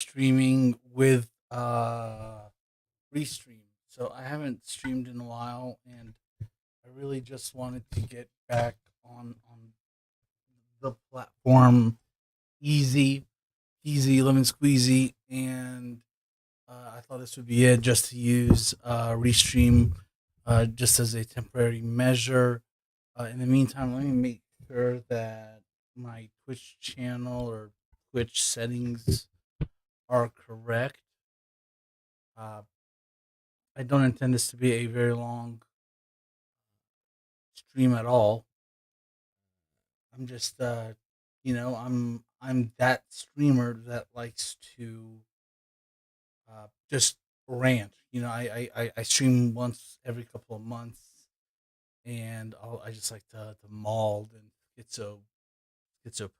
streaming with restream. So I haven't streamed in a while, and I really just wanted to get back on the platform easy, easy, lemon squeezy, and I thought this would be it, just to use restream just as a temporary measure. In the meantime, let me make sure that my Twitch channel or Twitch settings are correct. Uh, I don't intend this to be a very long stream at all. I'm just, I'm that streamer that likes to just rant. I stream once every couple of months, and I just like to maul and schizo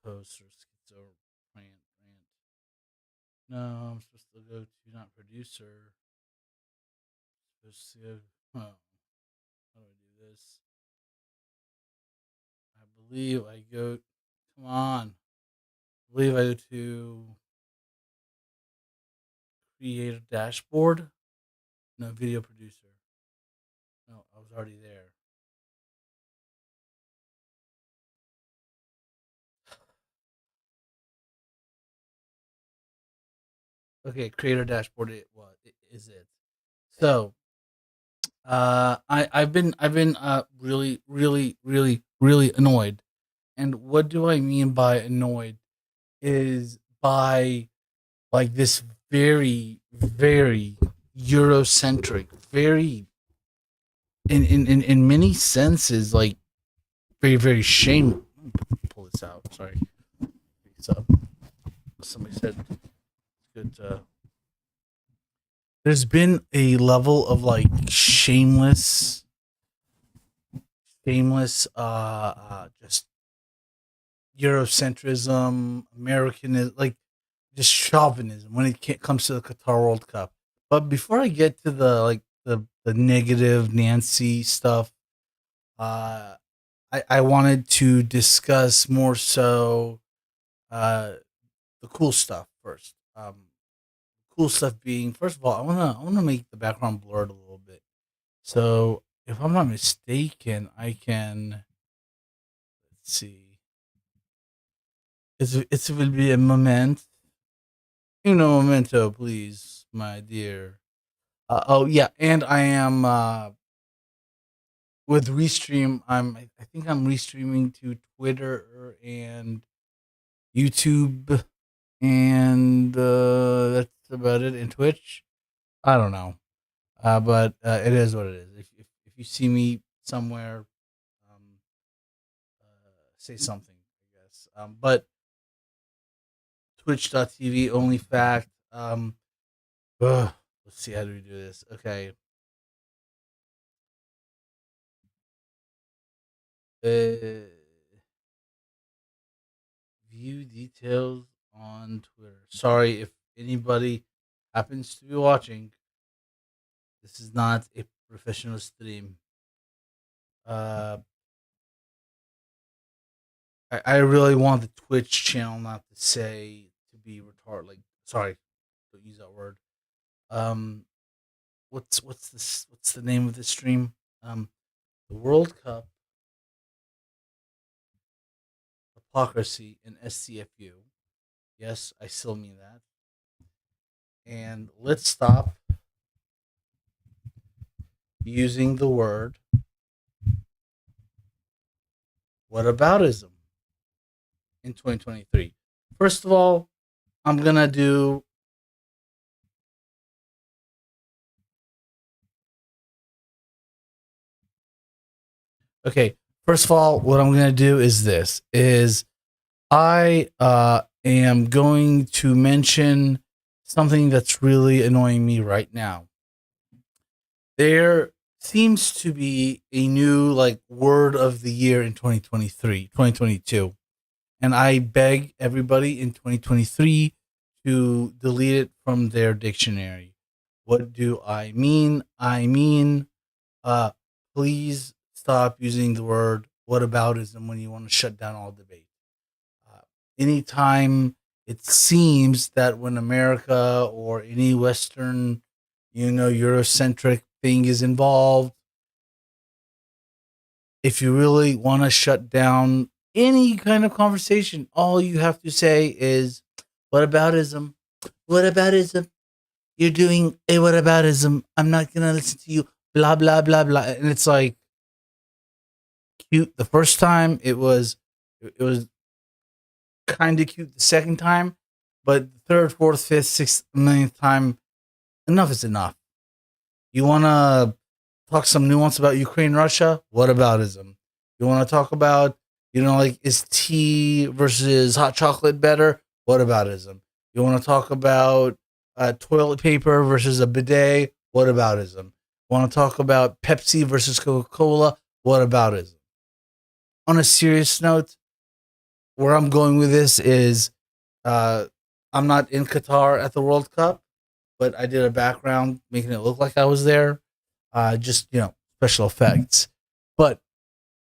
post or schizo rant. No, I'm supposed to go to not producer. Supposed to go. Oh, how do I do this? I believe I go. Come on. I believe I go to create a dashboard. No, video producer. No, I was already there. Okay, creator dashboard. It is it. So, I've been really annoyed. And what do I mean by annoyed? Is by like this very Eurocentric, very in many senses, like very shame. Pull this out. Sorry, pick this up. Somebody said it's good. There's been a level of like shameless, just Eurocentrism, Americanism, like just chauvinism when it comes to the Qatar World Cup. But before I get to the negative Nancy stuff, uh, I wanted to discuss more so uh, the cool stuff first. Cool stuff being, first of all, I wanna make the background blurred a little bit. So if I'm not mistaken, I can, let's see. It will be a moment. Memento, please, my dear. Oh yeah, and I am with Restream. I think I'm restreaming to Twitter and YouTube, and that's about it. And Twitch, I don't know, but it is what it is. If you see me somewhere, um, say something, I guess. But Twitch.tv only fact. Ugh, let's see, how do we do this? Okay. Uh, View details on Twitter. Sorry if anybody happens to be watching. This is not a professional stream. Uh, I really want the Twitch channel not to say to be retarded. Like, sorry, don't use that word. Um, what's the name of the stream? The World Cup, Hypocrisy, and STFU. Yes, I still mean that. And let's stop using the word whataboutism in 2023. First of all, I'm gonna do. Okay, first of all, what I'm gonna do is this: is I am going to mention something that's really annoying me right now. There seems to be a new like word of the year in 2023, 2022. And I beg everybody in 2023 to delete it from their dictionary. What do I mean? I mean, uh, please stop using the word whataboutism when you want to shut down all debate. Uh, Anytime it seems that when America or any Western, Eurocentric thing is involved, if you really want to shut down any kind of conversation, all you have to say is, "What aboutism? What aboutism? You're doing a what aboutism. I'm not gonna listen to you." Blah blah blah blah, and it's like cute the first time. It was kind of cute the second time, but the third, fourth, fifth, sixth, millionth time, enough is enough. You want to talk some nuance about Ukraine, Russia? What aboutism? You want to talk about, like, is tea versus hot chocolate better? What aboutism? You want to talk about toilet paper versus a bidet? What aboutism? Want to talk about Pepsi versus Coca Cola? What aboutism? On a serious note, where I'm going with this is I'm not in Qatar at the World Cup, but I did a background making it look like I was there. Just, special effects. But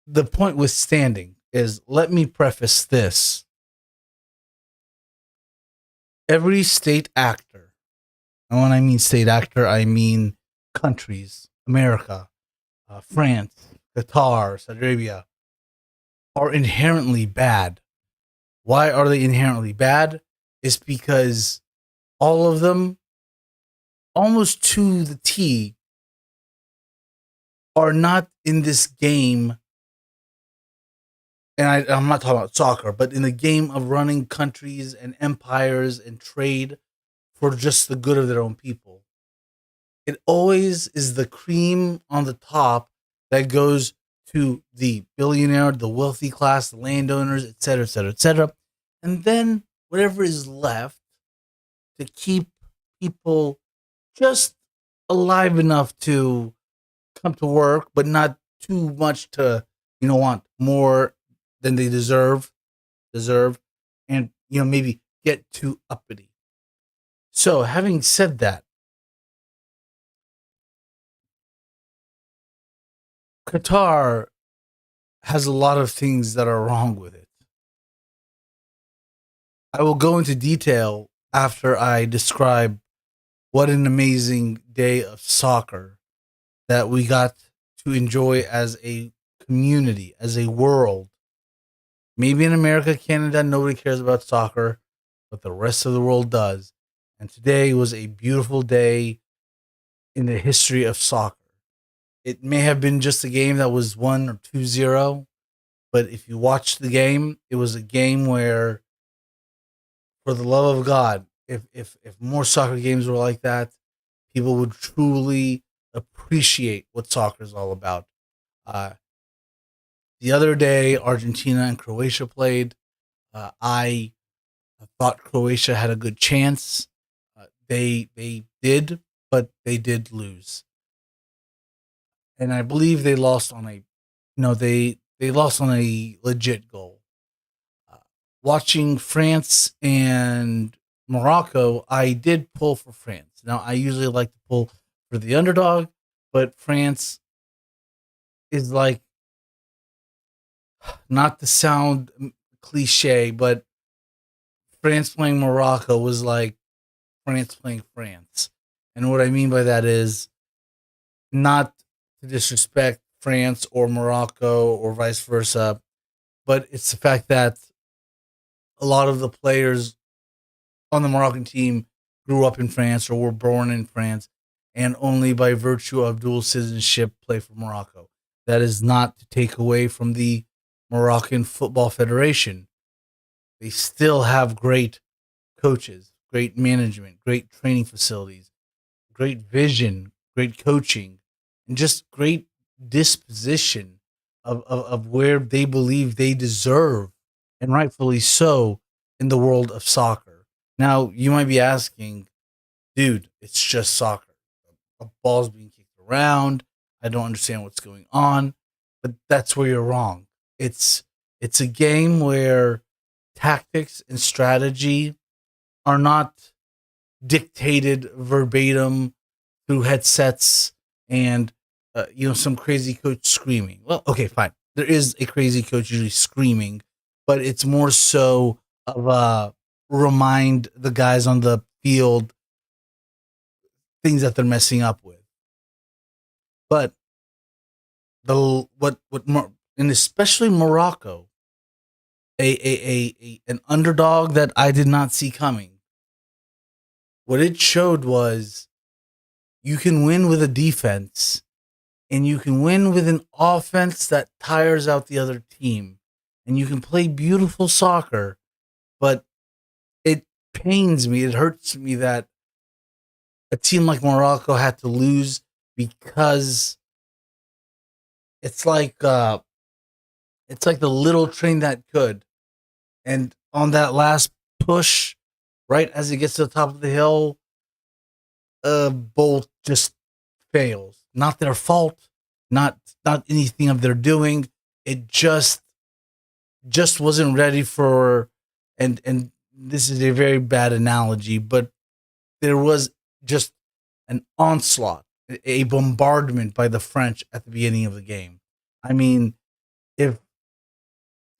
the point with standing is, let me preface this. Every state actor, and when I mean state actor, I mean countries, America, France, Qatar, Saudi Arabia, are inherently bad. Why are they inherently bad? It's because all of them, almost to the T, are not in this game. And I'm not talking about soccer, but in the game of running countries and empires and trade for just the good of their own people. It always is the cream on the top that goes to the billionaire, the wealthy class, the landowners, et cetera, et cetera, et cetera. And then whatever is left to keep people just alive enough to come to work, but not too much to, want more than they deserve, and, maybe get too uppity. So, having said that, Qatar has a lot of things that are wrong with it. I will go into detail after I describe what an amazing day of soccer that we got to enjoy as a community, as a world. Maybe in America, Canada, nobody cares about soccer, but the rest of the world does. And today was a beautiful day in the history of soccer. It may have been just a game that was 1 or 2-0, but if you watched the game, it was a game where, for the love of God, if more soccer games were like that, people would truly appreciate what soccer is all about. The other day, Argentina and Croatia played. I thought Croatia had a good chance. They did, but they did lose, and I believe they lost on they lost on a legit goal. Watching France and Morocco, I did pull for France. Now, I usually like to pull for the underdog, but France is like, not to sound cliche, but France playing Morocco was like France playing France. And what I mean by that is not to disrespect France or Morocco or vice versa, but it's the fact that a lot of the players on the Moroccan team grew up in France or were born in France, and only by virtue of dual citizenship play for Morocco. That is not to take away from the Moroccan Football Federation. They still have great coaches, great management, great training facilities, great vision, great coaching, and just great disposition of where they believe they deserve, and rightfully so, in the world of soccer. Now, you might be asking, dude, it's just soccer. A ball's being kicked around. I don't understand what's going on. But that's where you're wrong. It's a game where tactics and strategy are not dictated verbatim through headsets and some crazy coach screaming. Well, okay, fine. There is a crazy coach usually screaming, but it's more so of a remind the guys on the field things that they're messing up with. But and especially Morocco, an underdog that I did not see coming. What it showed was you can win with a defense, and you can win with an offense that tires out the other team, and you can play beautiful soccer. But it pains me, it hurts me that a team like Morocco had to lose because it's like the little train that could. And on that last push, right as it gets to the top of the hill, Bolt just fails. Not their fault, not anything of their doing. It just wasn't ready for. And this is a very bad analogy, but there was just an onslaught, a bombardment by the French at the beginning of the game. I mean, if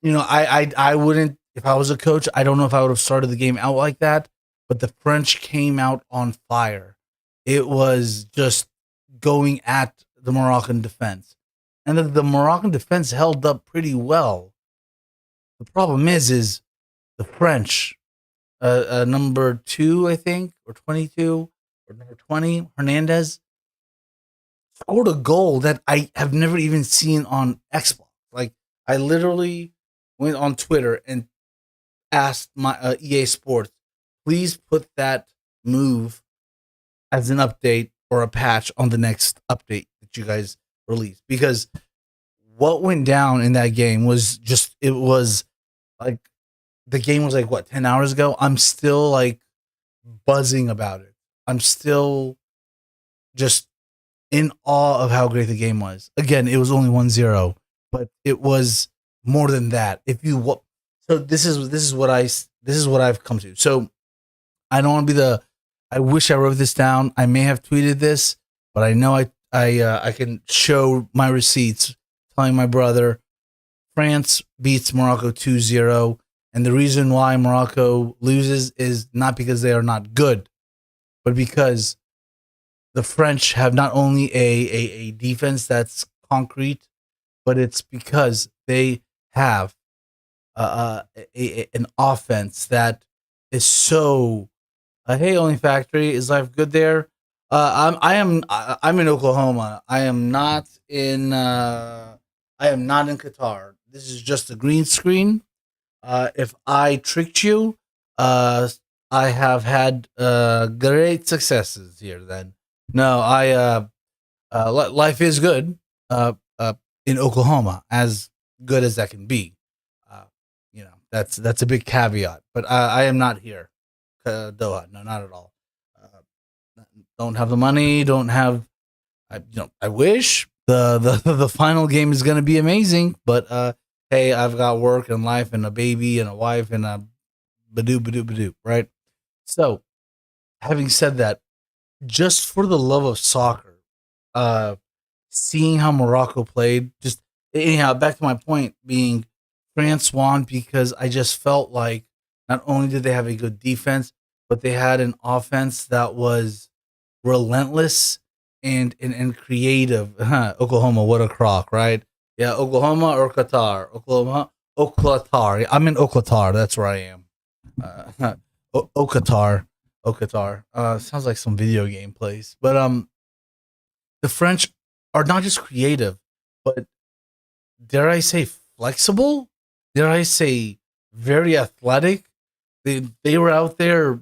I wouldn't, if I was a coach, I don't know if I would have started the game out like that, but the French came out on fire. It was just going at the Moroccan defense. And the Moroccan defense held up pretty well. The problem is the French, number 2, I think, or 22, or number 20, Hernandez, scored a goal that I have never even seen on Xbox. Like, I literally went on Twitter and asked my EA Sports, please put that move as an update or a patch on the next update that you guys release. Because what went down in that game was just, it was like, the game was like, what, 10 hours ago? I'm still like buzzing about it. I'm still just in awe of how great the game was. Again, it was only 1-0, but it was more than that. So this is what I've come to. So I don't want to be I wish I wrote this down. I may have tweeted this, but I know I can show my receipts telling my brother France beats Morocco 2-0. And the reason why Morocco loses is not because they are not good, but because the French have not only a defense that's concrete, but it's because they have an offense that is so. Hey, Only Factory, is life good there? I'm in Oklahoma. I am not in Qatar. This is just a green screen. If I tricked you, I have had great successes here. Then no, life is good in Oklahoma, as good as that can be. That's a big caveat. But I am not here, Doha. No, not at all. Don't have the money. Don't have. I wish the final game is going to be amazing, but hey, I've got work and life and a baby and a wife and a badoo, right? So, having said that, just for the love of soccer, seeing how Morocco played, just anyhow, back to my point being France won because I just felt like not only did they have a good defense, but they had an offense that was relentless and creative. Oklahoma, what a crock, right? Yeah, Oklahoma or Qatar. Oklatar. I'm in Oklatar. That's where I am. Okatar. Sounds like some video game place. But the French are not just creative, but dare I say flexible? Dare I say very athletic? They were out there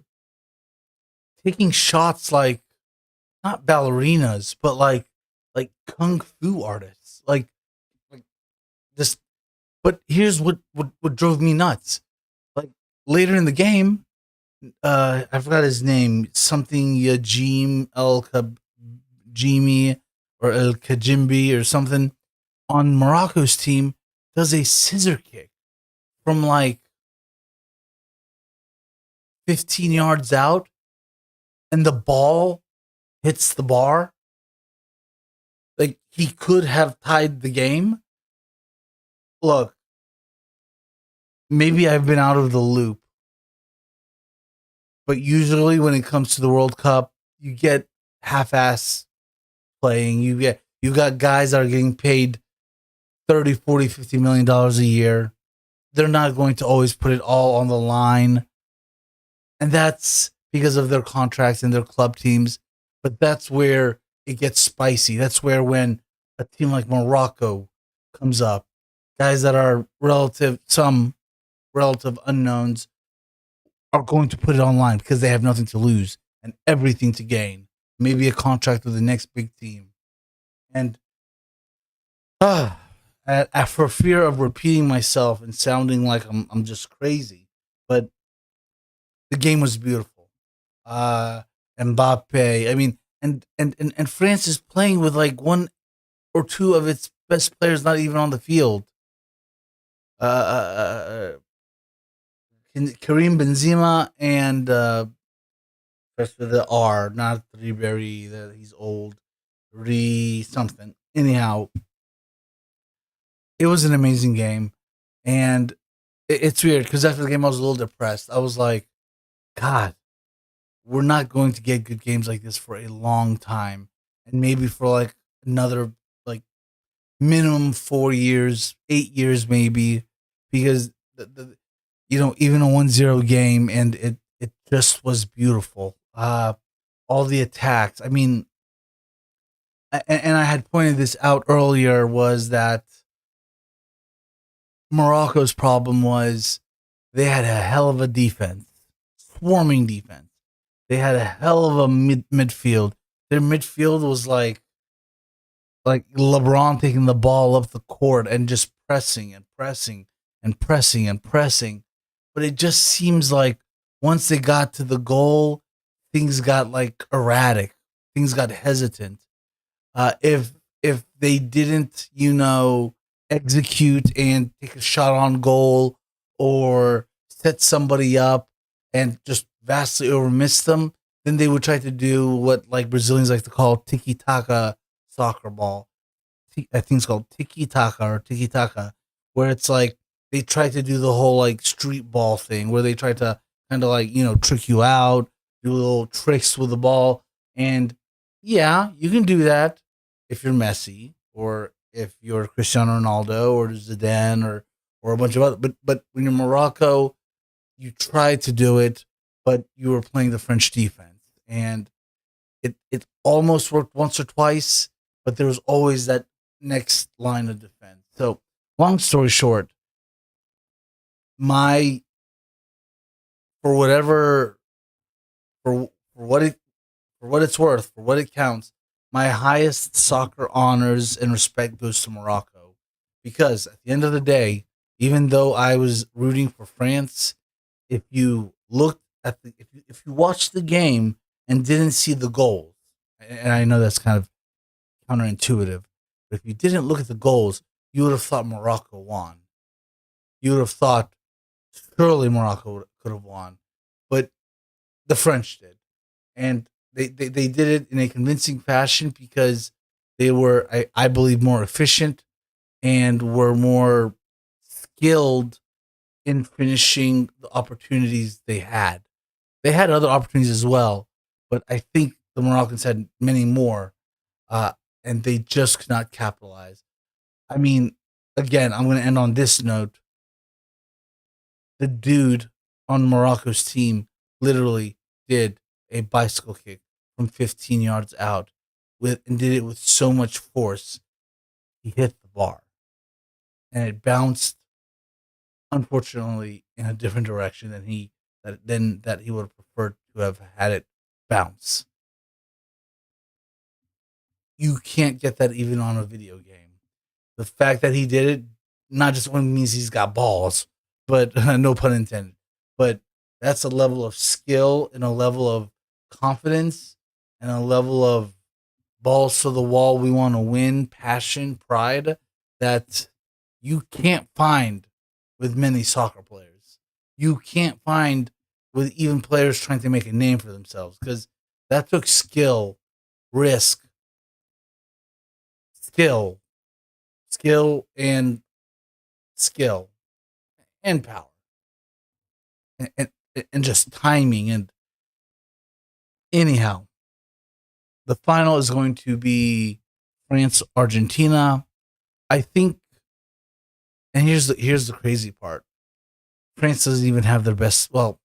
taking shots like not ballerinas, but like kung fu artists. Like just. But here's what drove me nuts. Like later in the game, I forgot his name, something Yajim El Kajimi or El Kajimbi or something on Morocco's team does a scissor kick from like 15 yards out, and the ball hits the bar. Like he could have tied the game. Look, maybe I've been out of the loop, but usually when it comes to the World Cup, you get half-ass playing. You got guys that are getting paid 30, 40, 50 million dollars a year. They're not going to always put it all on the line. And that's because of their contracts and their club teams. But that's where it gets spicy. That's where when a team like Morocco comes up, guys that are some relative unknowns are going to put it online because they have nothing to lose and everything to gain. Maybe a contract with the next big team. And for fear of repeating myself and sounding like I'm just crazy, but the game was beautiful. Mbappe, I mean, and France is playing with like one or two of its best players not even on the field. Uh, Karim Benzema and first with the R, not Ribery. He's old. Re something. Anyhow, it was an amazing game, and it's weird because after the game I was a little depressed. I was like, God, we're not going to get good games like this for a long time, and maybe for like another like minimum 4 years, 8 years maybe, because even a 1-0 game and it just was beautiful. All the attacks. I mean, and I had pointed this out earlier was that Morocco's problem was they had a hell of a defense, swarming defense. They had a hell of a midfield. Their midfield was like LeBron taking the ball up the court and just pressing and pressing and pressing and pressing. But it just seems like once they got to the goal, things got like erratic. Things got hesitant. If they didn't, execute and take a shot on goal or set somebody up and just vastly overmiss them, then they would try to do what like Brazilians like to call tiki taka soccer ball. I think it's called tiki taka or tiki taka, where it's like they try to do the whole like street ball thing where they try to kind of like, trick you out, do little tricks with the ball. And yeah, you can do that if you're Messi or if you're Cristiano Ronaldo or Zidane or a bunch of other. But when you're Morocco, you try to do it, but you were playing the French defense, and it almost worked once or twice, but there was always that next line of defense. So, long story short, my for whatever for what it's worth, for what it counts, my highest soccer honors and respect goes to Morocco, because at the end of the day, even though I was rooting for France, if you looked at if you watched the game and didn't see the goals, and I know that's kind of counterintuitive, but if you didn't look at the goals, you would have thought Morocco won. You would have thought surely Morocco could have won, but the French did, and they did it in a convincing fashion because they were, I believe, more efficient and were more skilled in finishing the opportunities they had. They had other opportunities as well, but I think the Moroccans had many more, uh, and they just could not capitalize. I mean, again, I'm going to end on this note. The dude on Morocco's team literally did a bicycle kick from 15 yards out and did it with so much force. He hit the bar and it bounced, unfortunately, in a different direction than he would have preferred to have had it bounce. You can't get that even on a video game. The fact that he did it not just only means he's got balls, but no pun intended. But that's a level of skill and a level of confidence and a level of balls to the wall. We want to win, passion, pride that you can't find with many soccer players. You can't find with even players trying to make a name for themselves, because that took skill, risk, skill, skill, and skill and power, and just timing. And Anyhow, the final is going to be France Argentina. I think, and here's the crazy part. France doesn't even have their best. Well,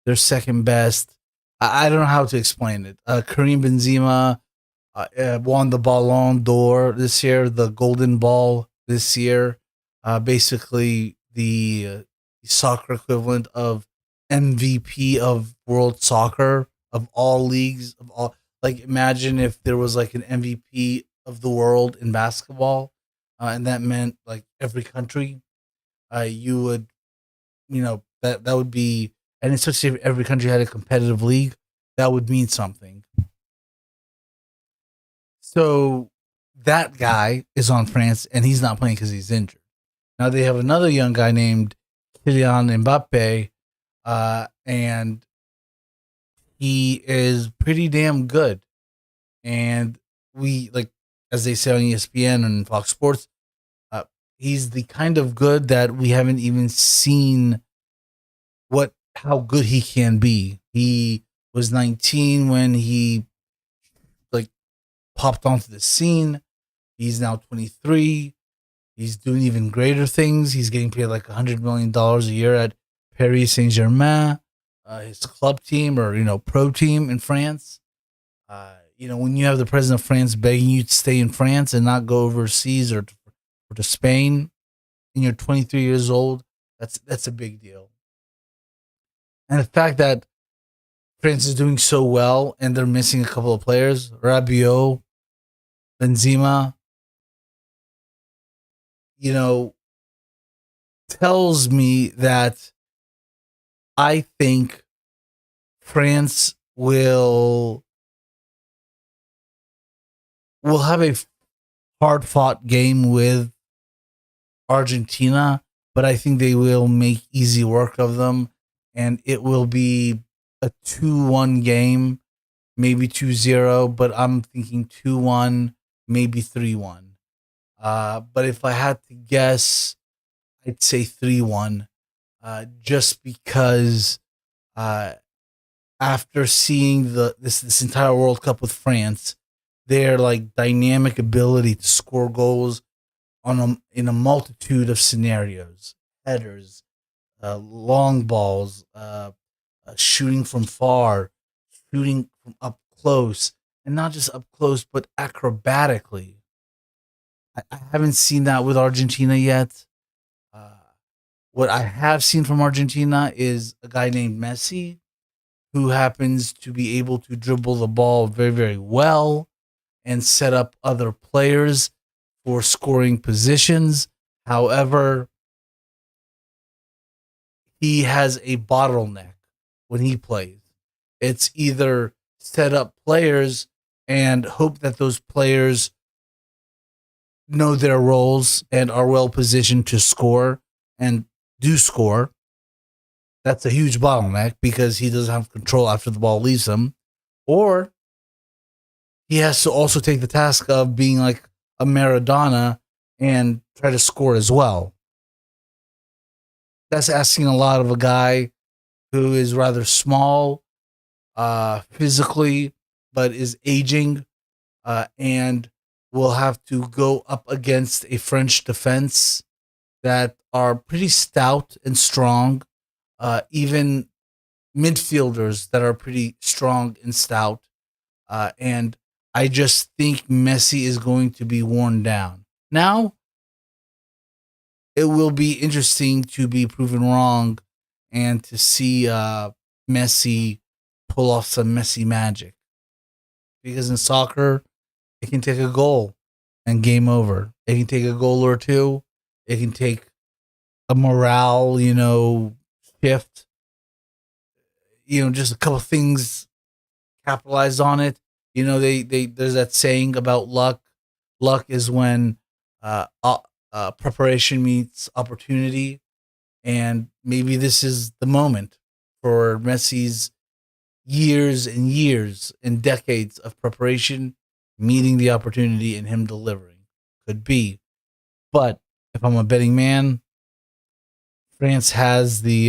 their second best. I don't know how to explain it. Karim Benzema won the Ballon d'Or this year, the Golden Ball this year. Basically, the soccer equivalent of MVP of world soccer, of all leagues, of all. Like, imagine if there was like an MVP of the world in basketball, and that meant like every country. You would, that would be, and especially if every country had a competitive league, that would mean something. So that guy is on France, and he's not playing because he's injured. Now they have another young guy named Kylian Mbappe, and he is pretty damn good. And we, like, as they say on ESPN and Fox Sports, he's the kind of good that we haven't even seen how good he can be. He was 19 when he like popped onto the scene. He's now 23. He's doing even greater things. He's getting paid like $100 million a year at Paris Saint-Germain, his club team, or pro team in France. When you have the president of France begging you to stay in France and not go overseas or to Spain, and you're 23 years old, that's a big deal. And the fact that France is doing so well and they're missing a couple of players, Rabiot, Benzema, tells me that I think France will have a hard fought game with Argentina, but I think they will make easy work of them, and it will be a 2-1 game, maybe 2-0, but I'm thinking 2-1, maybe 3-1. But if I had to guess, I'd say 3-1, just because after seeing this entire World Cup with France, their like dynamic ability to score goals in a multitude of scenarios, headers, long balls, shooting from far, shooting from up close, and not just up close, but acrobatically. I haven't seen that with Argentina yet. What I have seen from Argentina is a guy named Messi, who happens to be able to dribble the ball very, very well and set up other players for scoring positions. However, he has a bottleneck when he plays. It's either set up players and hope that those players know their roles and are well positioned to score and do score. That's a huge bottleneck because he doesn't have control after the ball leaves him. Or he has to also take the task of being like a Maradona and try to score as well. That's asking a lot of a guy who is rather small physically, but is aging, and will have to go up against a French defense that are pretty stout and strong, even midfielders that are pretty strong and stout. And I just think Messi is going to be worn down. Now, it will be interesting to be proven wrong and to see Messi pull off some Messi magic. Because in soccer, it can take a goal and game over. It can take a goal or two. It can take a morale, shift. Just a couple things capitalize on it. They there's that saying about luck. Luck is when preparation meets opportunity, and maybe this is the moment for Messi's years and years and decades of preparation meeting the opportunity and him delivering. Could be. But if I'm a betting man, France has the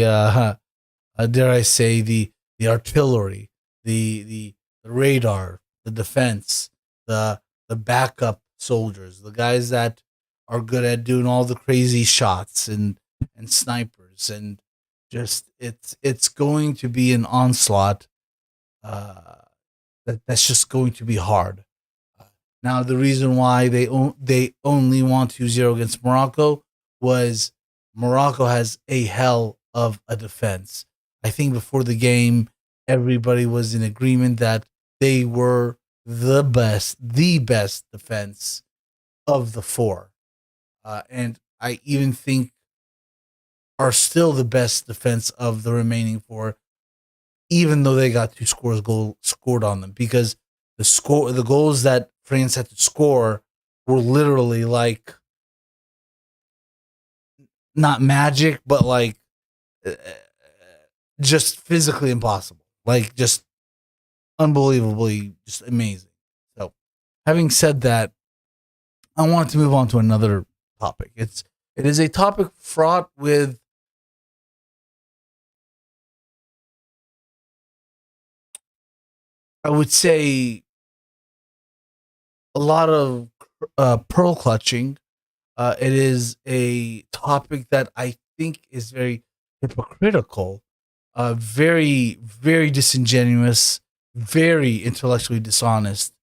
dare I say the artillery, the the radar, the defense, the backup soldiers, the guys that are good at doing all the crazy shots and snipers, and just it's going to be an onslaught uh, that's just going to be hard. Now, the reason why they only want to zero against Morocco was Morocco has a hell of a defense. I think before the game, everybody was in agreement that they were the best defense of the four, and I even think are still the best defense of the remaining four, even though they got scored on them, because the goals that France had to score were literally like not magic, but like uh, just physically impossible, like just unbelievably just amazing. So, having said that, I want to move on to another topic. It is a topic fraught with, I would say, a lot of pearl clutching. It is a topic that I think is very hypocritical, very disingenuous, very intellectually dishonest,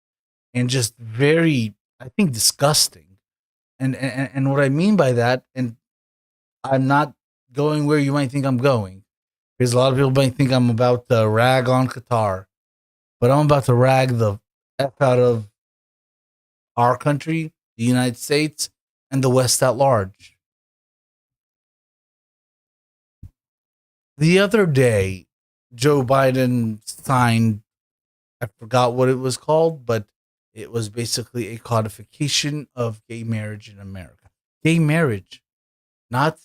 and just very, I think, disgusting. And what I mean by that, and I'm not going where you might think I'm going, because a lot of people might think I'm about to rag on Qatar, but I'm about to rag the f out of our country, the United States, and the West at large. The other day, Joe Biden signed, I forgot what it was called, but it was basically a codification of gay marriage in America. Gay marriage, not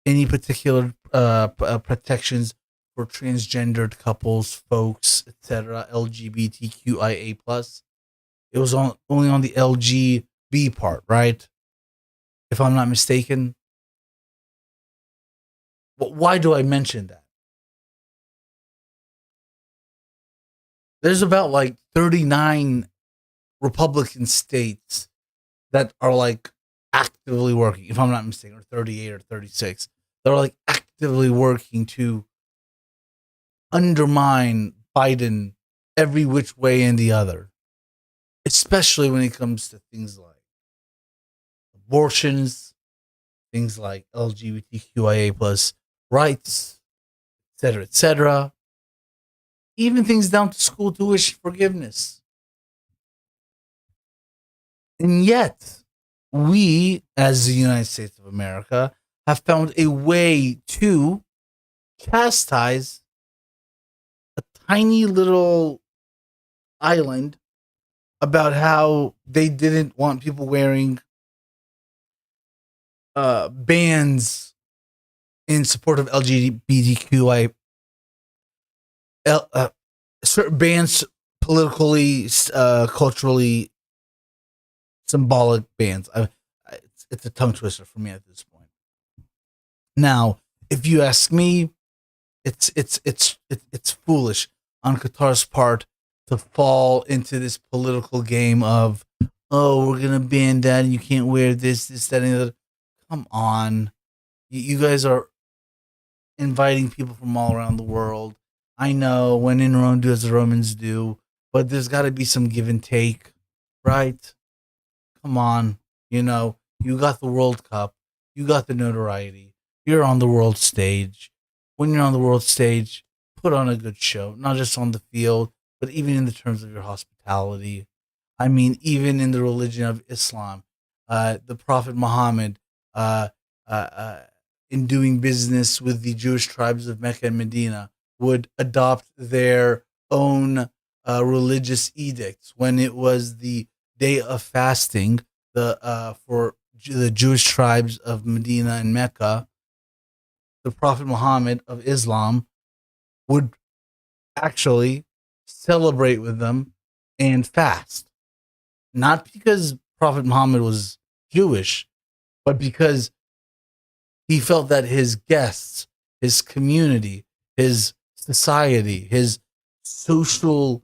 any particular protections for transgendered couples, folks, etc., LGBTQIA plus. It was only on the LGB part, right? If I'm not mistaken. But why do I mention that? There's about like 39 Republican states that are like actively working, if I'm not mistaken, or 38 or 36. They're like actively working to undermine Biden every which way and the other, especially when it comes to things like abortions, things like LGBTQIA plus rights, etc., etc. Even things down to school tuition forgiveness. And yet, we, as the United States of America, have found a way to chastise a tiny little island about how they didn't want people wearing bands in support of LGBTQI, certain bands, politically, culturally symbolic bands. It's a tongue twister for me at this point. Now, if you ask me, it's foolish on Qatar's part to fall into this political game of, oh, we're gonna ban that and you can't wear this, that, and the other. Come on, you guys are inviting people from all around the world. I know, when in Rome, do as the Romans do, but there's got to be some give and take, right? Come on, you got the World Cup, you got the notoriety, you're on the world stage. When you're on the world stage, put on a good show, not just on the field, but even in the terms of your hospitality. I mean, even in the religion of Islam, the Prophet Muhammad, uh, uh, uh, in doing business with the Jewish tribes of Mecca and Medina, would adopt their own religious edicts when it was the day of fasting. For the Jewish tribes of Medina and Mecca, the Prophet Muhammad of Islam would actually celebrate with them and fast. Not because Prophet Muhammad was Jewish, but because he felt that his guests, his community, his society, his social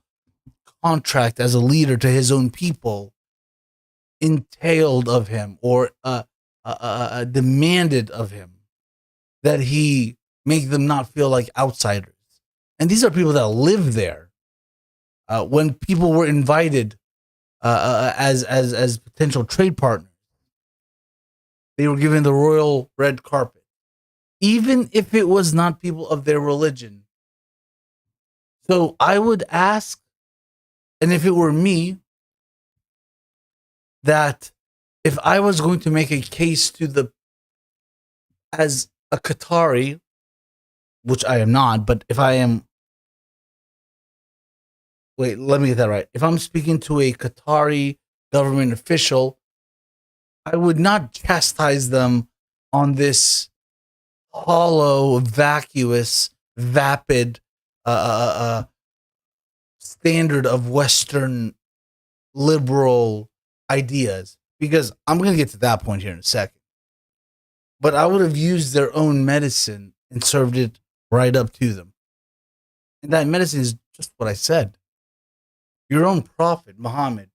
contract as a leader to his own people entailed of him, or demanded of him, that he make them not feel like outsiders. And these are people that live there. When people were invited as potential trade partners, they were given the royal red carpet, even if it was not people of their religion. So I would ask, and if it were me, that if I was going to make a case as a Qatari, which I am not, but if I am, wait, let me get that right. If I'm speaking to a Qatari government official, I would not chastise them on this hollow, vacuous, vapid standard of Western liberal ideas, because I'm going to get to that point here in a second. But I would have used their own medicine and served it right up to them. And that medicine is just what I said. Your own prophet, Muhammad,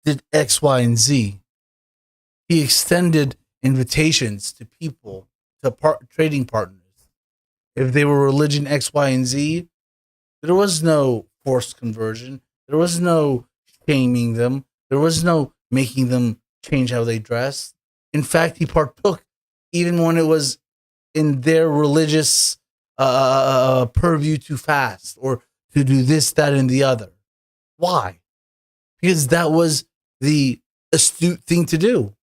did X, Y, and Z. He extended invitations to people, to trading partners. If they were religion X, Y, and Z, there was no forced conversion. There was no shaming them. There was no making them change how they dress. In fact, he partook even when it was in their religious purview to fast or to do this, that, and the other. Why? Because that was the astute thing to do.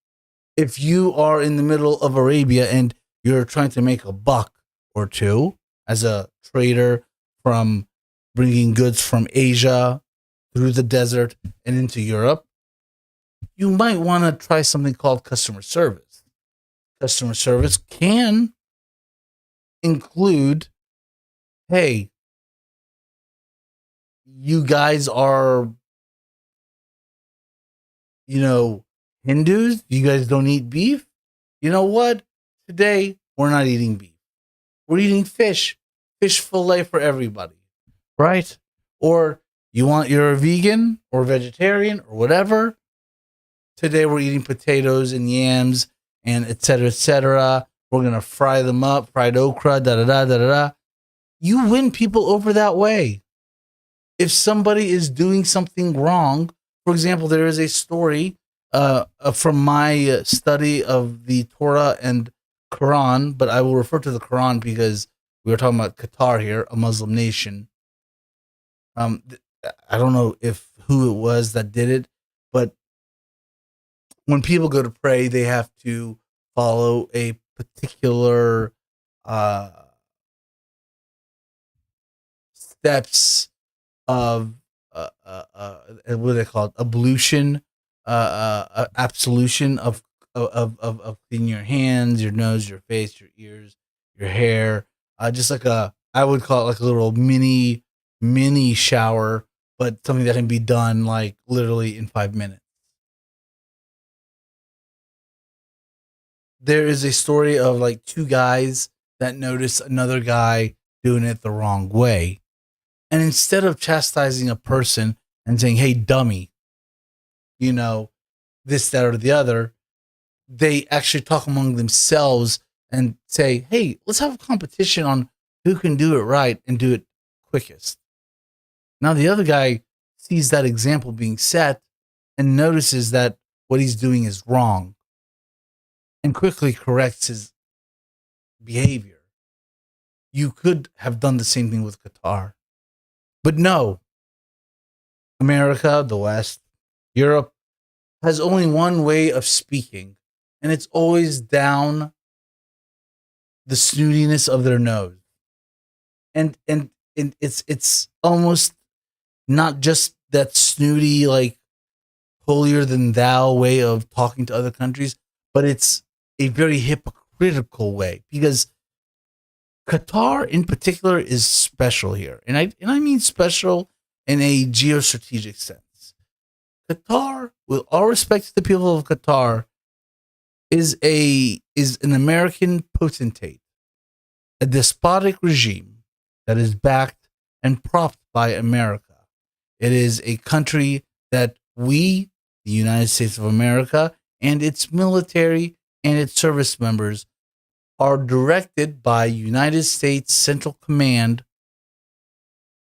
If you are in the middle of Arabia and you're trying to make a buck or two as a trader from bringing goods from Asia through the desert and into Europe, you might want to try something called customer service. Customer service can include, hey, you guys are, Hindus? You guys don't eat beef? You know what? Today, we're not eating beef. We're eating fish. Fish fillet for everybody. Right? Or you're a vegan or vegetarian or whatever. Today, we're eating potatoes and yams and et cetera, et cetera. We're going to fry them up, fried okra, da-da-da. You win people over that way. If somebody is doing something wrong, for example, there is a story from my study of the Torah and Quran, but I will refer to the Quran because we were talking about Qatar here, a Muslim nation. I don't know who it was that did it, but when people go to pray, they have to follow a particular steps of what are they called? Ablution, absolution of cleaning your hands, your nose, your face, your ears, your hair. Just like I would call it like a little mini shower, but something that can be done like literally in 5 minutes. There is a story of like two guys that notice another guy doing it the wrong way. And instead of chastising a person and saying, hey, dummy, this, that, or the other, they actually talk among themselves and say, hey, let's have a competition on who can do it right and do it quickest. Now, the other guy sees that example being set and notices that what he's doing is wrong and quickly corrects his behavior. You could have done the same thing with Qatar. But no, America, the West, Europe has only one way of speaking, and it's always down the snootiness of their nose. And it's almost not just that snooty, like holier than thou way of talking to other countries, but it's a very hypocritical way, because Qatar in particular is special here. And I mean special in a geostrategic sense. Qatar, with all respect to the people of Qatar, is an American potentate, a despotic regime that is backed and propped by America. It is a country that we, the United States of America, and its military and its service members are directed by United States Central Command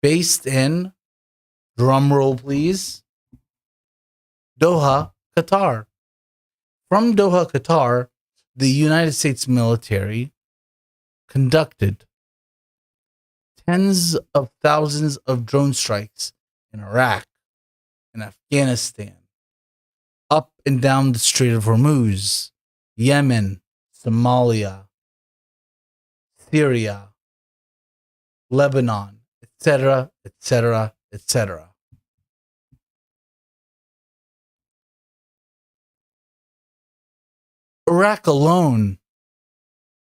based in, drum roll please, Doha, Qatar. From Doha, Qatar, the United States military conducted tens of thousands of drone strikes in Iraq and Afghanistan, up and down the Strait of Hormuz, Yemen, Somalia, Syria, Lebanon, etc., etc., etc. Iraq alone,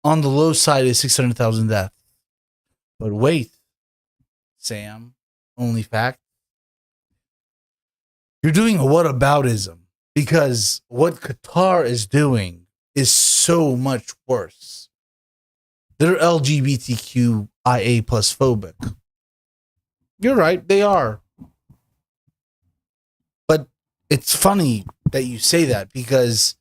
on the low side, is 600,000 deaths. But wait, Sam, only fact. You're doing a whataboutism, because what Qatar is doing is so much worse. They're LGBTQIA plus phobic. You're right, they are. But it's funny that you say that, because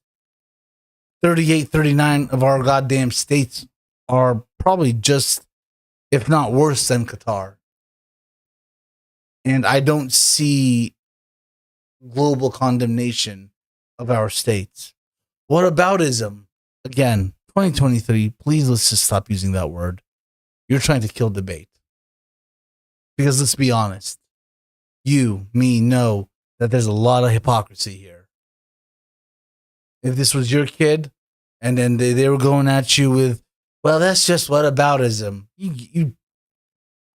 38, 39 of our goddamn states are probably just, if not worse than Qatar. And I don't see global condemnation of our states. Whataboutism? Again, 2023, please let's just stop using that word. You're trying to kill debate. Because let's be honest, you, me, know that there's a lot of hypocrisy here. If this was your kid, and then they were going at you with, well, that's just whataboutism.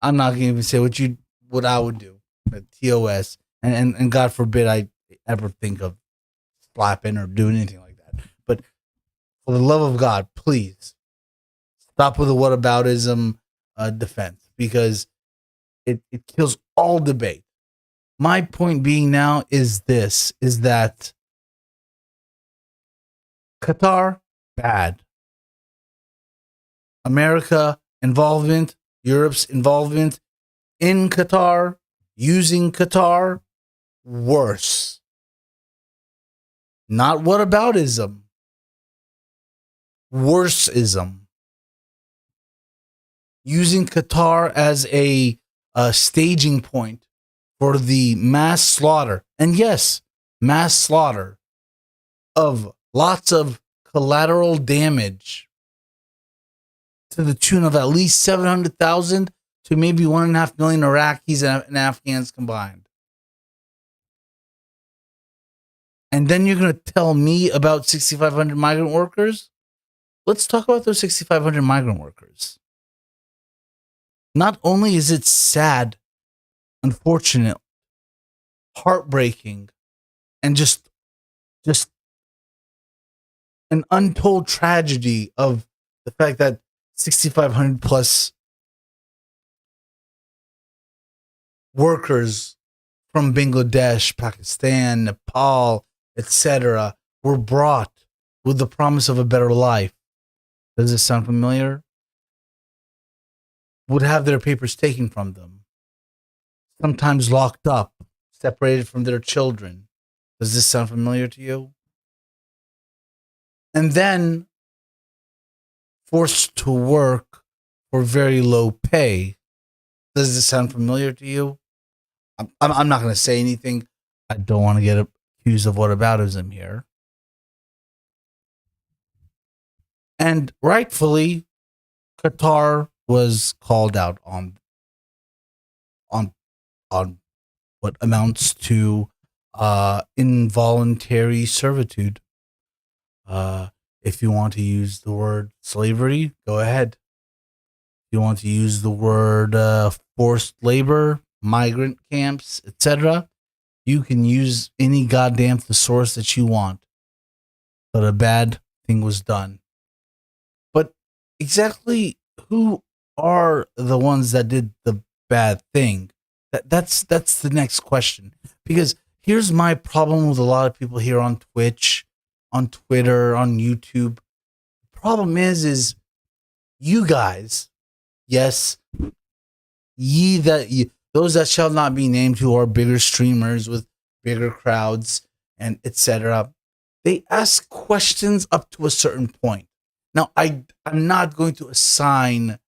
I'm not going to even say what I would do. TOS. And God forbid I ever think of slapping or doing anything like that. But for the love of God, please stop with the whataboutism defense, because it kills all debate. My point being now is that Qatar, bad. America involvement, Europe's involvement in Qatar, using Qatar, worse. Not whataboutism. Worseism. Using Qatar as a staging point for the mass slaughter, and yes, mass slaughter of lots of collateral damage to the tune of at least 700,000 to maybe 1.5 million Iraqis and Afghans combined. And then you're going to tell me about 6,500 migrant workers? Let's talk about those 6,500 migrant workers. Not only is it sad, unfortunate, heartbreaking, and just an untold tragedy of the fact that 6,500 plus workers from Bangladesh, Pakistan, Nepal, etc., were brought with the promise of a better life. Does this sound familiar? Would have their papers taken from them. Sometimes locked up, separated from their children. Does this sound familiar to you? And then forced to work for very low pay. Does this sound familiar to you? I'm not going to say anything. I don't want to get accused of whataboutism here. And rightfully, Qatar was called out on what amounts to involuntary servitude. If you want to use the word slavery, go ahead. If you want to use the word forced labor, migrant camps, etc., you can use any goddamn thesaurus that you want. But a bad thing was done. But exactly who are the ones that did the bad thing? That's the next question. Because here's my problem with a lot of people here on Twitch, on Twitter, on YouTube. The problem is you guys, yes, those that shall not be named, who are bigger streamers with bigger crowds and etc., they ask questions up to a certain point. Now, I'm not going to assign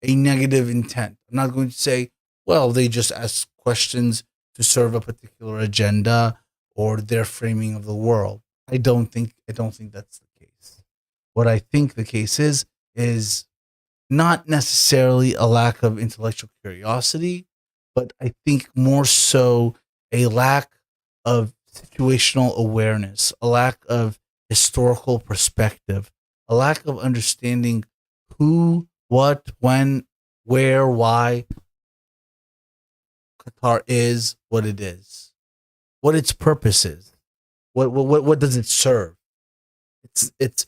a negative intent. I'm not going to say, well, they just ask questions to serve a particular agenda or their framing of the world. I don't think that's the case. What I think the case is not necessarily a lack of intellectual curiosity, but I think more so a lack of situational awareness, a lack of historical perspective, a lack of understanding who, what, when, where, why Qatar is what it is, what its purpose is, what does it serve. It's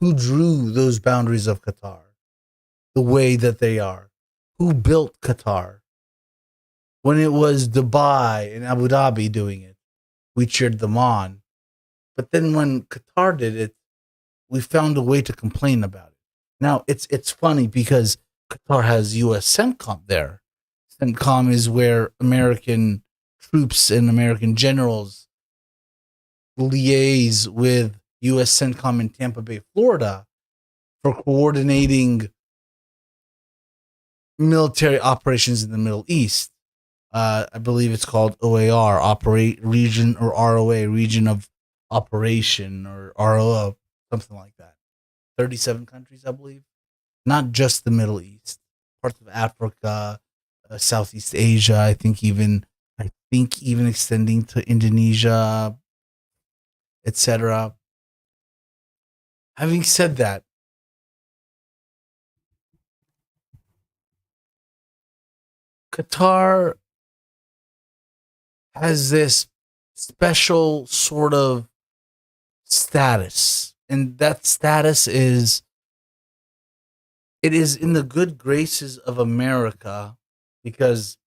who drew those boundaries of Qatar the way that they are, who built Qatar. When it was Dubai and Abu Dhabi doing it, we cheered them on. But then when Qatar did it, we found a way to complain about it. Now, it's funny because Qatar has U.S. CENTCOM there. CENTCOM is where American troops and American generals liaise with U.S. CENTCOM in Tampa Bay, Florida, for coordinating military operations in the Middle East. I believe it's called OAR, Region, or ROA, Region of Operation, or ROO, something like that. 37 countries, I believe. Not just the Middle East, parts of Africa, Southeast Asia. I think even extending to Indonesia, etc. Having said that, Qatar has this special sort of status, and that status is it is in the good graces of America because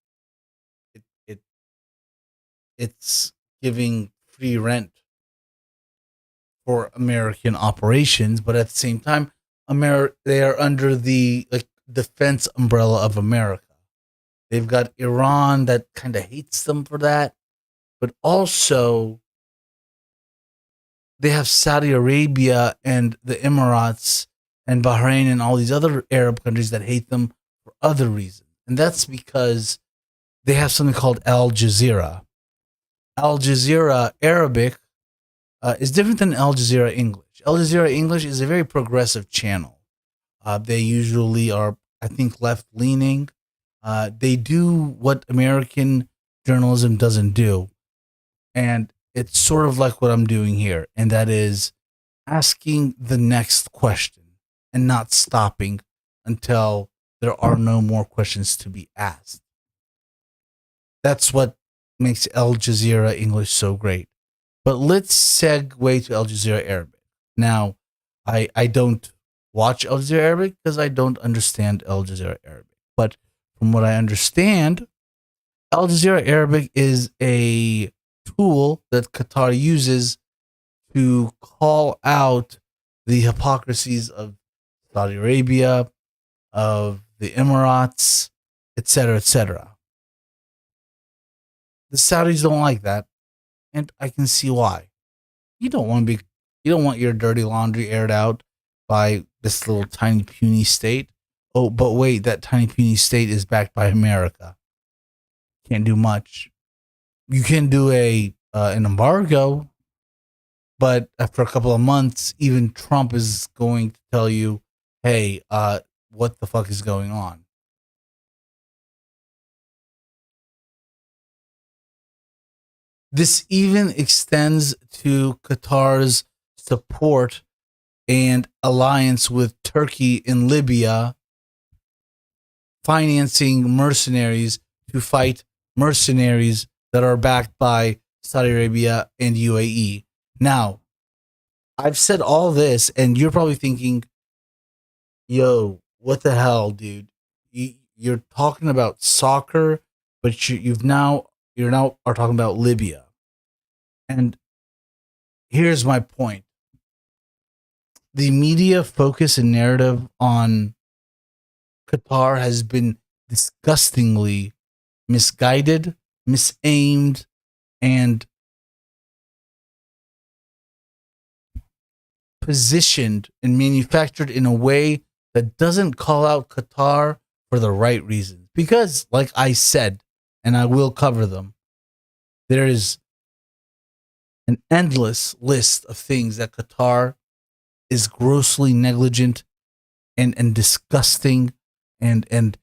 it's giving free rent for American operations, but at the same time, they are under the defense umbrella of America. They've got Iran that kind of hates them for that, but also they have Saudi Arabia and the Emirates and Bahrain and all these other Arab countries that hate them for other reasons. And that's because they have something called Al Jazeera. Al Jazeera Arabic is different than Al Jazeera English. Al Jazeera English is a very progressive channel. They usually are, I think, left-leaning. They do what American journalism doesn't do. And it's sort of like what I'm doing here, and that is asking the next question and not stopping until there are no more questions to be asked. That's what makes Al Jazeera English so great. But let's segue to Al Jazeera Arabic. Now, I don't watch Al Jazeera Arabic because I don't understand Al Jazeera Arabic. But from what I understand, Al Jazeera Arabic is a tool that Qatar uses to call out the hypocrisies of Saudi Arabia, of the Emirates, etc., etc. The Saudis don't like that, and I can see why. You don't want your dirty laundry aired out by this little tiny puny state. Oh, but wait, that tiny puny state is backed by America. Can't do much. You can do an embargo, but after a couple of months, even Trump is going to tell you, "Hey, what the fuck is going on?" This even extends to Qatar's support and alliance with Turkey in Libya, financing mercenaries to fight mercenaries that are backed by Saudi Arabia and UAE. Now, I've said all this, and you're probably thinking, yo, what the hell, dude? You're talking about soccer, but you're now are talking about Libya. And here's my point. The media focus and narrative on Qatar has been disgustingly misguided, misaimed, and positioned and manufactured in a way that doesn't call out Qatar for the right reasons. Because, like I said, and I will cover them, there is an endless list of things that Qatar is grossly negligent and disgusting and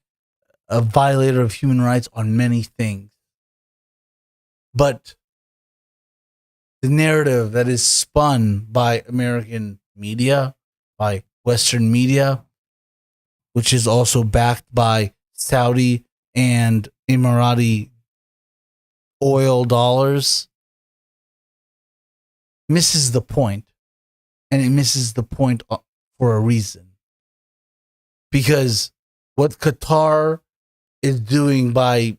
a violator of human rights on many things. But the narrative that is spun by American media, by Western media, which is also backed by Saudi and Emirati oil dollars, misses the point. And it misses the point for a reason. Because what Qatar is doing by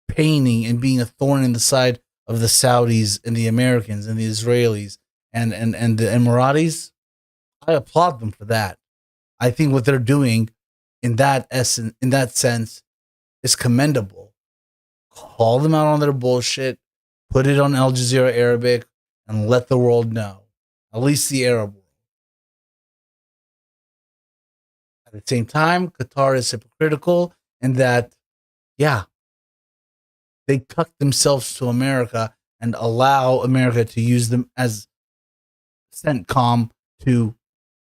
painting and being a thorn in the side of the Saudis and the Americans and the Israelis and the Emiratis, I applaud them for that. I think what they're doing in that sense, is commendable. Call them out on their bullshit, put it on Al Jazeera Arabic, and let the world know. At least the Arab world. At the same time, Qatar is hypocritical in that, yeah, they tuck themselves to America and allow America to use them as CENTCOM to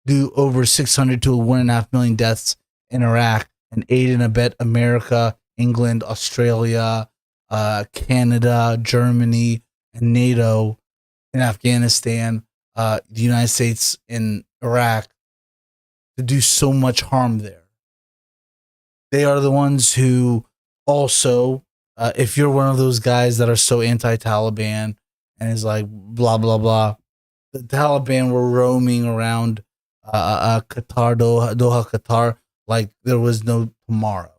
do over 600 to 1.5 million deaths in Iraq and aid and abet America, England, Australia, Canada, Germany, and NATO in Afghanistan, the United States in Iraq, to do so much harm there. They are the ones who also, if you're one of those guys that are so anti-Taliban and is like blah blah blah, the Taliban were roaming around Qatar, Doha, Qatar, like there was no tomorrow.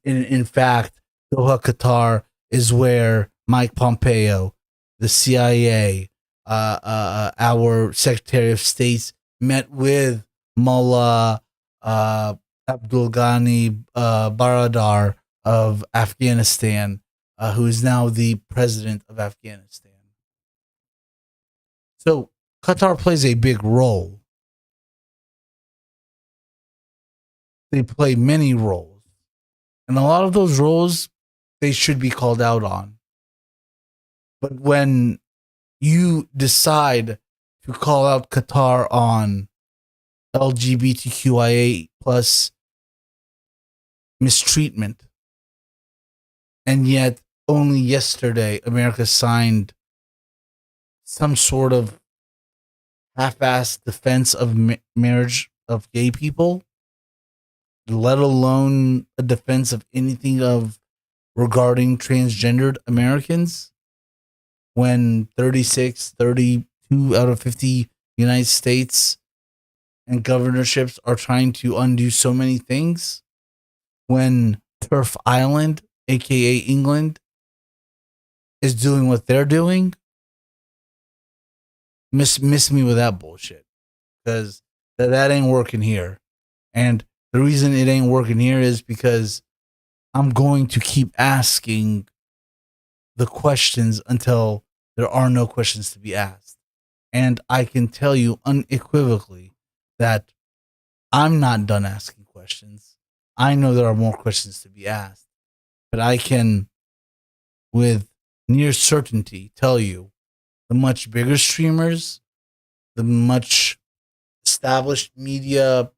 In fact, Doha, Qatar is where Mike Pompeo, the CIA, our Secretary of State met with Mullah Abdul Ghani Baradar of Afghanistan, who is now the president of Afghanistan. So Qatar plays a big role. They play many roles. And a lot of those roles, they should be called out on. But when you decide to call out Qatar on LGBTQIA plus mistreatment, and yet only yesterday America signed some sort of half-assed defense of marriage of gay people, let alone a defense of anything of regarding transgendered Americans, when 32 out of 50 United States and governorships are trying to undo so many things, when Turf Island, aka England, is doing what they're doing, miss me with that bullshit, because that ain't working here. And the reason it ain't working here is because I'm going to keep asking the questions until there are no questions to be asked. And I can tell you unequivocally that I'm not done asking questions. I know there are more questions to be asked, but I can, with near certainty, tell you the much bigger streamers, the much established media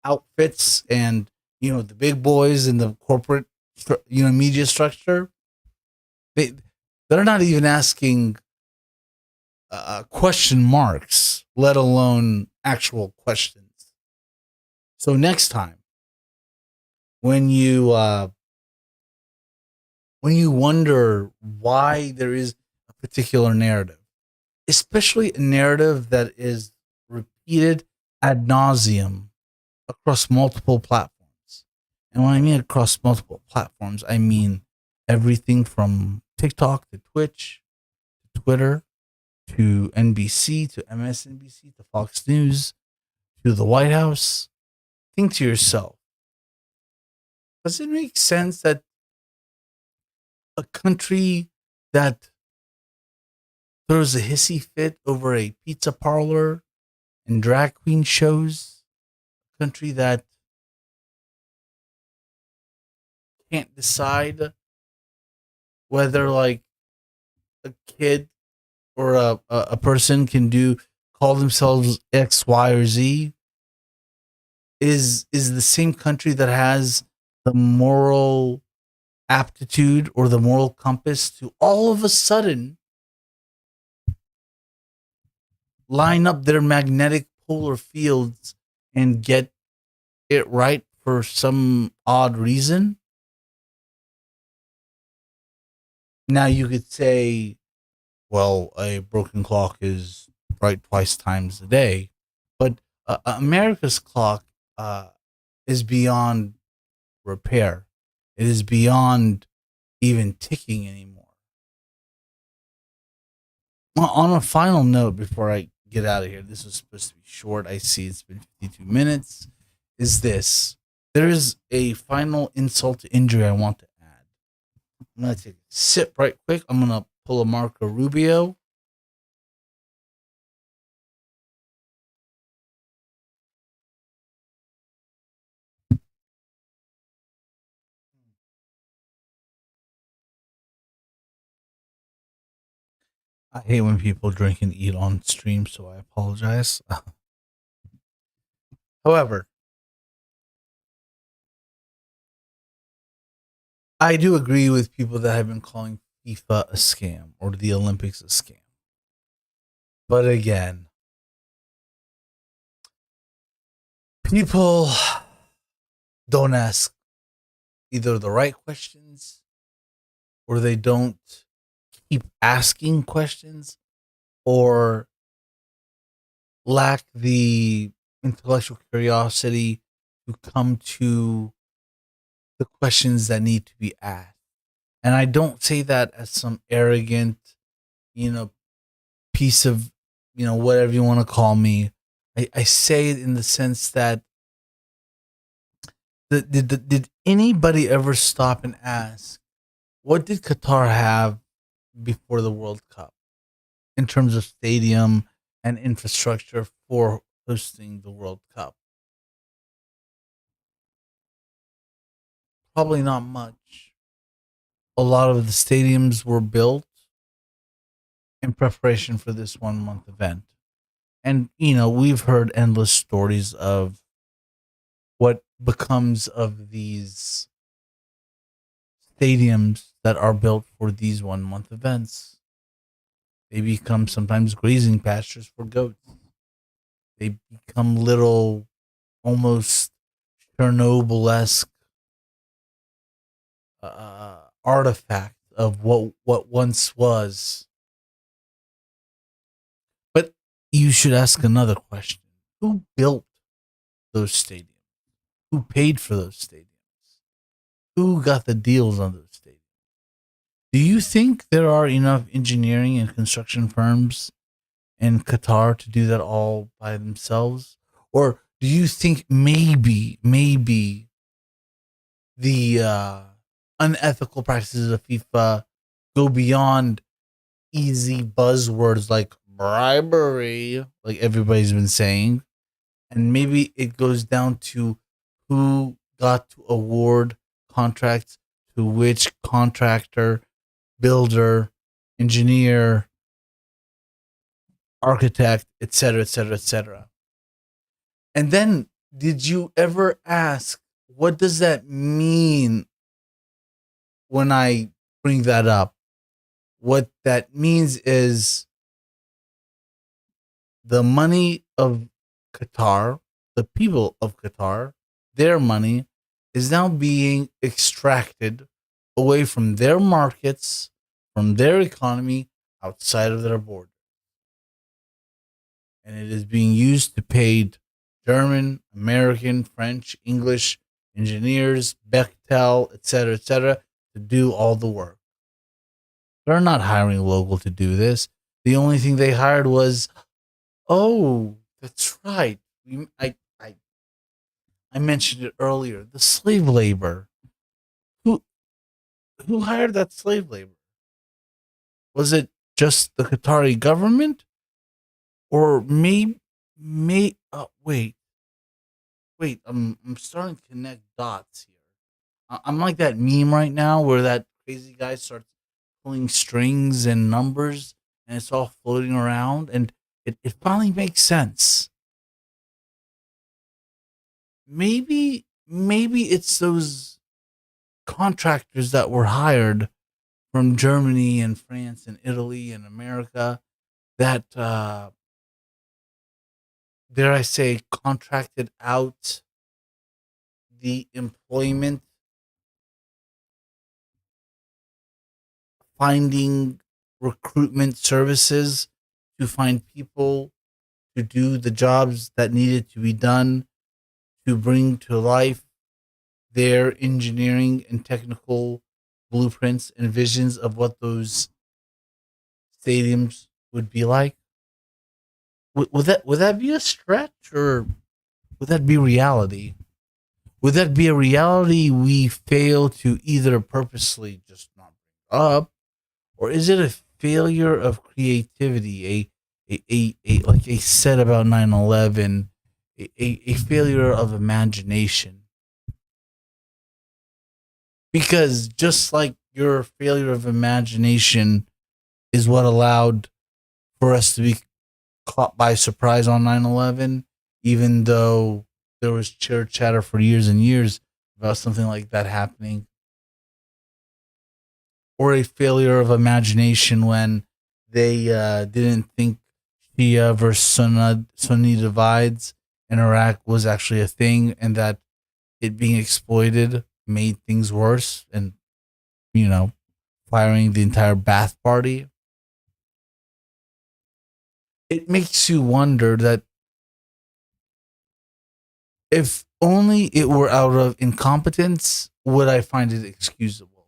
outfits, and the big boys in the corporate media structure, they're not even asking question marks, let alone actual questions. So next time, when you wonder why there is a particular narrative, especially a narrative that is repeated ad nauseum across multiple platforms. And when I mean across multiple platforms, I mean everything from TikTok to Twitch, to Twitter, to NBC, to MSNBC, to Fox News, to the White House. Think to yourself, does it make sense that a country that throws a hissy fit over a pizza parlor and drag queen shows, a country that can't decide whether like a kid or a person can do call themselves X, Y, or Z is the same country that has the moral aptitude or the moral compass to all of a sudden line up their magnetic polar fields and get it right for some odd reason. Now you could say, well, a broken clock is right twice times a day, but America's clock is beyond repair. It is beyond even ticking anymore. Well, on a final note, before I get out of here, this was supposed to be short. I see it's been 52 minutes. Is this? There is a final insult to injury I want to add. I'm going to take a sip right quick. I'm going to pull a Marco Rubio. I hate when people drink and eat on stream, so I apologize. However, I do agree with people that have been calling FIFA a scam or the Olympics a scam. But again, people don't ask either the right questions or they don't keep asking questions or lack the intellectual curiosity to come to the questions that need to be asked. And I don't say that as some arrogant, piece of, whatever you want to call me. I say it in the sense that did anybody ever stop and ask, what did Qatar have before the World Cup in terms of stadium and infrastructure for hosting the World Cup? Probably not much. A lot of the stadiums were built in preparation for this 1 month event. And, we've heard endless stories of what becomes of these stadiums that are built for these 1 month events. They become sometimes grazing pastures for goats. They become little, almost Chernobyl-esque artifact of what once was. But you should ask another question: who built those stadiums? Who paid for those stadiums? Who got the deals on those stadiums? Do you think there are enough engineering and construction firms in Qatar to do that all by themselves? Or do you think maybe the unethical practices of FIFA go beyond easy buzzwords like bribery, like everybody's been saying, and maybe it goes down to who got to award contracts to which contractor, builder, engineer, architect, etc., etc., etc. And then, did you ever ask, what does that mean when I bring that up? What that means is the money of Qatar, the people of Qatar, their money is now being extracted away from their markets, from their economy, outside of their borders. And it is being used to pay German, American, French, English engineers, Bechtel, etc., to do all the work. They're not hiring local to do this. The only thing they hired was, oh, that's right. I mentioned it earlier. The slave labor. Who who hired that slave labor? Was it just the Qatari government, or may wait, I'm starting to connect dots here. I'm like that meme right now where that crazy guy starts pulling strings and numbers, and it's all floating around, and it finally makes sense. Maybe it's those contractors that were hired from Germany and France and Italy and America that dare I say contracted out the employment, finding recruitment services to find people to do the jobs that needed to be done to bring to life their engineering and technical blueprints and visions of what those stadiums would be like. Would that be a stretch, or would that be reality? Would that be a reality we fail to either purposely just not bring up, or is it a failure of creativity, a like a said about 9/11, a failure of imagination? Because just like your failure of imagination is what allowed for us to be caught by surprise on 9/11, even though there was chitter chatter for years and years about something like that happening, or a failure of imagination when they didn't think Shia versus Sunni divides in Iraq was actually a thing, and that it being exploited made things worse, and you know, firing the entire Bath Party. It makes you wonder that if only it were out of incompetence, would I find it excusable?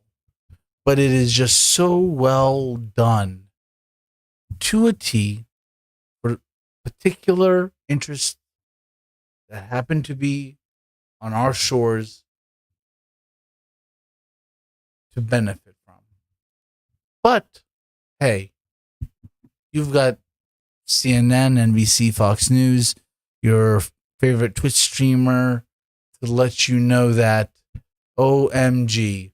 But it is just so well done to a T for particular interests that happen to be on our shores to benefit from. But hey, you've got CNN, NBC, Fox News, your favorite Twitch streamer to let you know that OMG,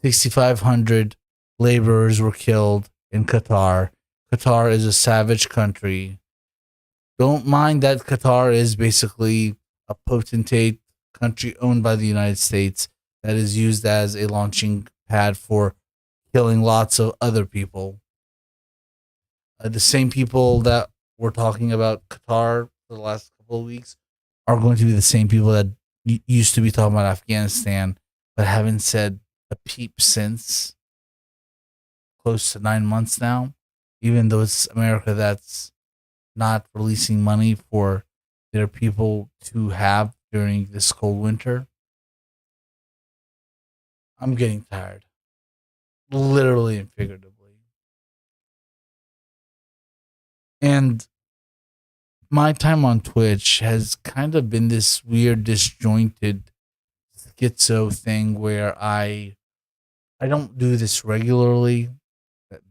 6,500 laborers were killed in Qatar. Qatar is a savage country. Don't mind that Qatar is basically a potentate country owned by the United States that is used as a launching pad for killing lots of other people. The same people that were talking about Qatar for the last couple of weeks are going to be the same people that used to be talking about Afghanistan, but haven't said a peep since close to 9 months now, even though it's America that's not releasing money for their people to have during this cold winter. I'm getting tired, literally and figuratively. And my time on Twitch has kind of been this weird, disjointed schizo thing where I don't do this regularly.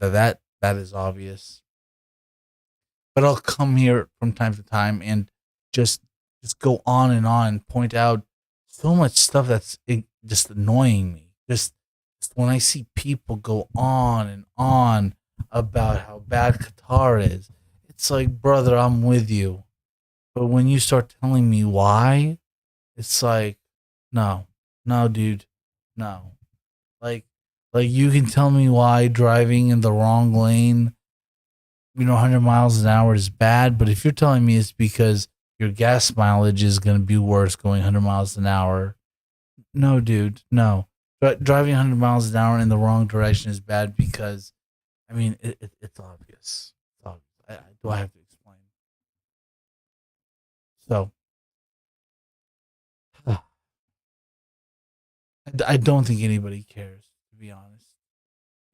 That is obvious. But I'll come here from time to time and just just go on and point out so much stuff that's just annoying me. Just when I see people go on and on about how bad Qatar is, it's like, brother, I'm with you. But when you start telling me why, it's like, no, no, dude, no. Like, like you can tell me why driving in the wrong lane, 100 miles an hour is bad. But if you're telling me it's because your gas mileage is going to be worse going 100 miles an hour, no, dude, no. But driving 100 miles an hour in the wrong direction is bad because, I mean, it's obvious. It's obvious. Do I have to explain? So, I don't think anybody cares, to be honest.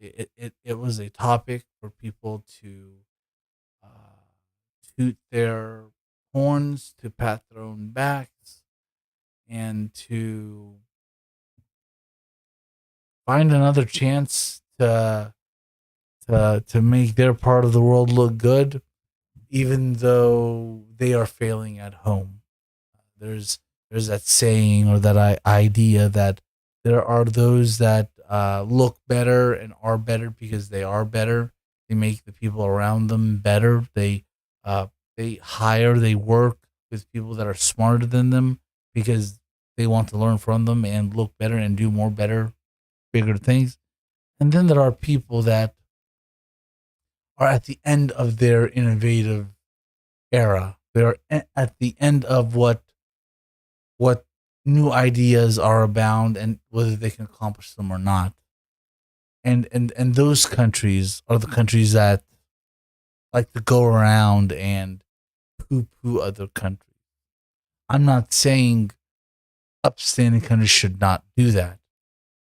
It was a topic for people to uh, toot their horns, to pat their own backs, and to find another chance to make their part of the world look good, even though they are failing at home. There's there's that saying or that idea that there are those that look better and are better because they are better. They make the people around them better. Uh, they work with people that are smarter than them because they want to learn from them and look better and do more better, bigger things. And then there are people that are at the end of their innovative era. They're at the end of what new ideas are abound and whether they can accomplish them or not. And those countries are the countries that like to go around and poo poo other countries. I'm not saying upstanding countries should not do that,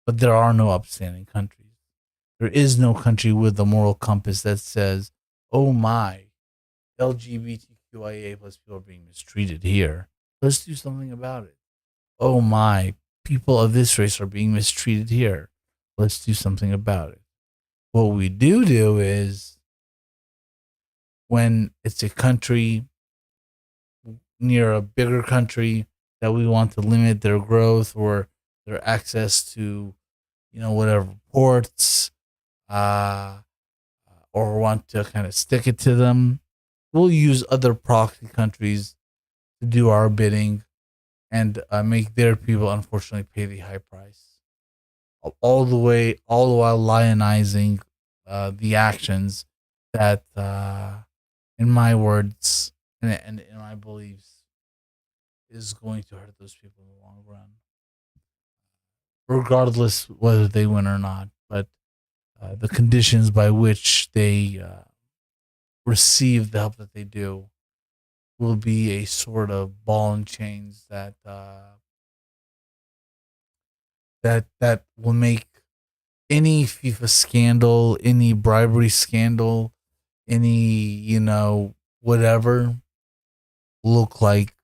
but there are no upstanding countries. There is no country with a moral compass that says, "Oh my, LGBTQIA plus people are being mistreated here. Let's do something about it. Oh my, people of this race are being mistreated here. Let's do something about it." What we do is when it's a country near a bigger country that we want to limit their growth or their access to, whatever ports, uh, or want to kind of stick it to them, we'll use other proxy countries to do our bidding and make their people unfortunately pay the high price. All the while lionizing the actions that, in my words and in my beliefs, is going to hurt those people in the long run, regardless whether they win or not. But the conditions by which they receive the help that they do will be a sort of ball and chains that will make any FIFA scandal, any bribery scandal, any whatever look like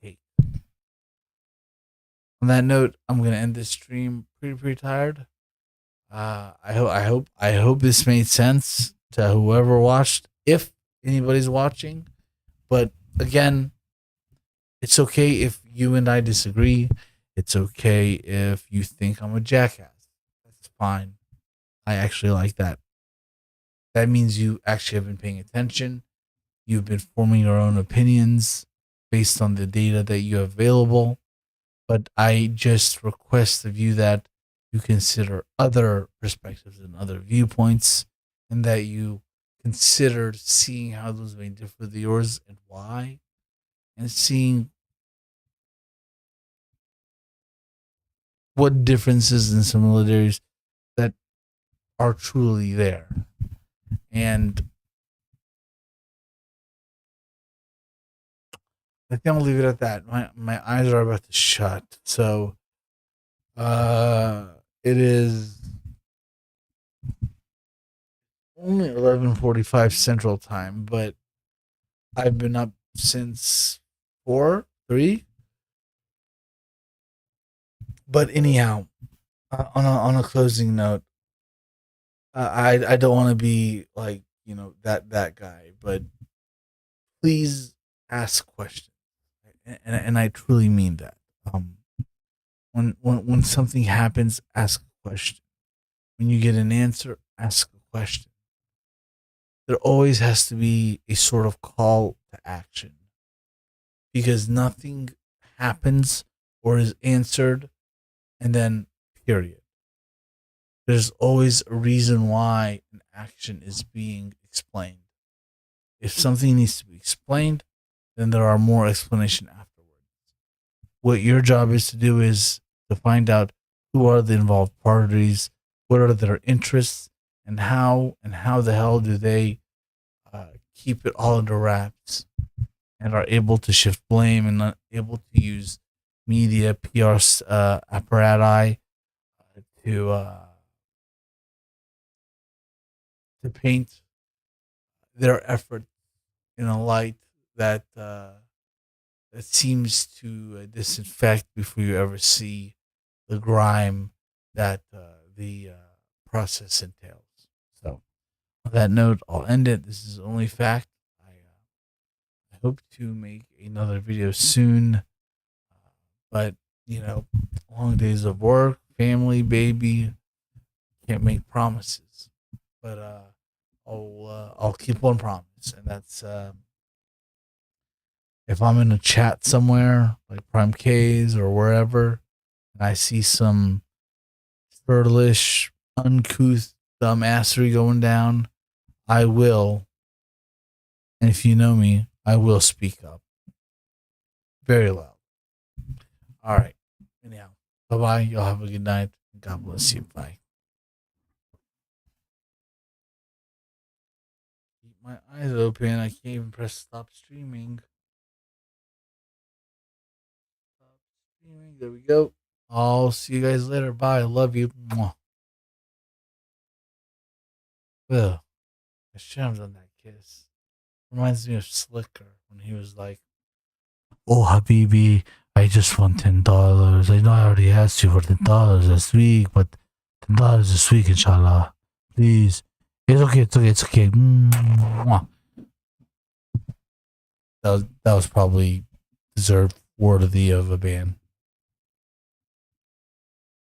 cake. On that note, I'm gonna end this stream pretty tired. I hope this made sense to whoever watched, if anybody's watching. But again, it's okay if you and I disagree. It's okay if you think I'm a jackass. That's fine. I actually like that. That means you actually have been paying attention. You've been forming your own opinions based on the data that you have available. But I just request of you that you consider other perspectives and other viewpoints, and that you consider seeing how those may differ with yours and why, and seeing what differences and similarities that are truly there. And I think I'll leave it at that. My eyes are about to shut. So it is only 11:45 Central Time, but I've been up since 3. But anyhow, on a closing note, I don't want to be like that guy, but please ask questions, and I truly mean that. When something happens, ask a question. When you get an answer, ask a question. There always has to be a sort of call to action, because nothing happens or is answered and then period. There's always a reason why an action is being explained. If something needs to be explained, then there are more explanation afterwards. What your job is to do is to find out who are the involved parties, what are their interests, and how the hell do they keep it all under wraps and are able to shift blame and not able to use media, PR apparatus to paint their effort in a light that seems to disinfect before you ever see the grime that the process entails. So, on that note, I'll end it. This is only fact. I hope to make another video soon, but long days of work, family, baby, can't make promises. But I'll keep one promise, and that's if I'm in a chat somewhere like Prime K's or wherever, and I see some fertilish, uncouth dumbassery going down, I will, and if you know me, I will speak up very loud. All right. Anyhow, bye-bye. Y'all have a good night. God bless you. Bye. Keep my eyes open. I can't even press stop streaming. Stop streaming. There we go. I'll see you guys later. Bye. I love you. Mwah. Ugh. I shouldn't have done that kiss. Reminds me of Slicker when he was like, "Oh, Habibi, I just want $10. I know I already asked you for $10 last week, but $10 this week, inshallah. Please." It's okay. Mwah. That was probably deserved worthy of a ban.